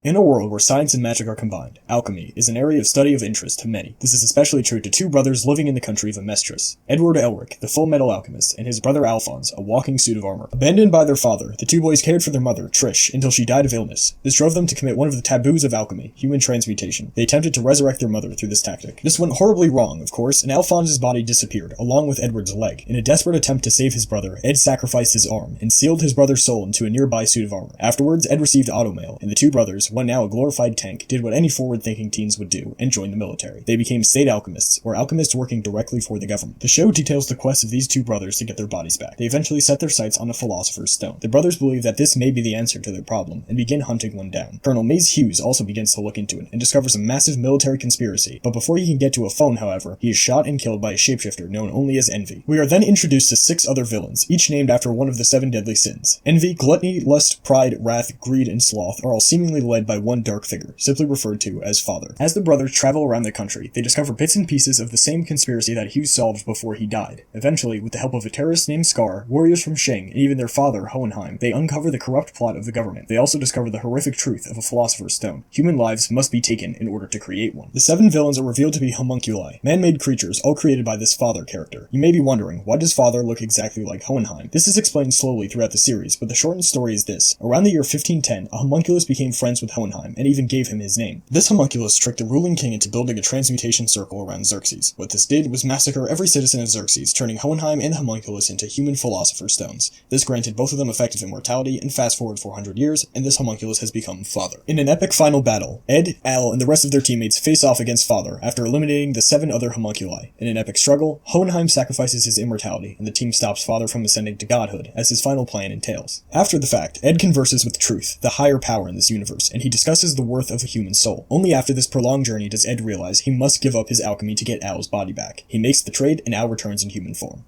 In a world where science and magic are combined, alchemy is an area of study of interest to many. This is especially true to two brothers living in the country of Amestris. Edward Elric, the Fullmetal Alchemist, and his brother Alphonse, a walking suit of armor. Abandoned by their father, the two boys cared for their mother, Trish, until she died of illness. This drove them to commit one of the taboos of alchemy, human transmutation. They attempted to resurrect their mother through this tactic. This went horribly wrong, of course, and Alphonse's body disappeared, along with Edward's leg. In a desperate attempt to save his brother, Ed sacrificed his arm, and sealed his brother's soul into a nearby suit of armor. Afterwards, Ed received automail, and the two brothers, one now a glorified tank, did what any forward-thinking teens would do, and joined the military. They became state alchemists, or alchemists working directly for the government. The show details the quest of these two brothers to get their bodies back. They eventually set their sights on the Philosopher's Stone. The brothers believe that this may be the answer to their problem, and begin hunting one down. Colonel Maze Hughes also begins to look into it, and discovers a massive military conspiracy, but before he can get to a phone, however, he is shot and killed by a shapeshifter known only as Envy. We are then introduced to 6 other villains, each named after one of the 7 deadly sins. Envy, gluttony, lust, pride, wrath, greed, and sloth are all seemingly led by one dark figure, simply referred to as Father. As the brothers travel around the country, they discover bits and pieces of the same conspiracy that Hughes solved before he died. Eventually, with the help of a terrorist named Scar, warriors from Sheng, and even their father, Hohenheim, they uncover the corrupt plot of the government. They also discover the horrific truth of a Philosopher's Stone. Human lives must be taken in order to create one. The 7 villains are revealed to be homunculi, man-made creatures, all created by this Father character. You may be wondering, why does Father look exactly like Hohenheim? This is explained slowly throughout the series, but the shortened story is this. Around the year 1510, a homunculus became friends with Hohenheim, and even gave him his name. This homunculus tricked the ruling king into building a transmutation circle around Xerxes. What this did was massacre every citizen of Xerxes, turning Hohenheim and the homunculus into human Philosopher's Stones. This granted both of them effective immortality, and fast forward 400 years, and this homunculus has become Father. In an epic final battle, Ed, Al, and the rest of their teammates face off against Father after eliminating the 7 other homunculi. In an epic struggle, Hohenheim sacrifices his immortality, and the team stops Father from ascending to godhood, as his final plan entails. After the fact, Ed converses with Truth, the higher power in this universe, and he discusses the worth of a human soul. Only after this prolonged journey does Ed realize he must give up his alchemy to get Al's body back. He makes the trade, and Al returns in human form.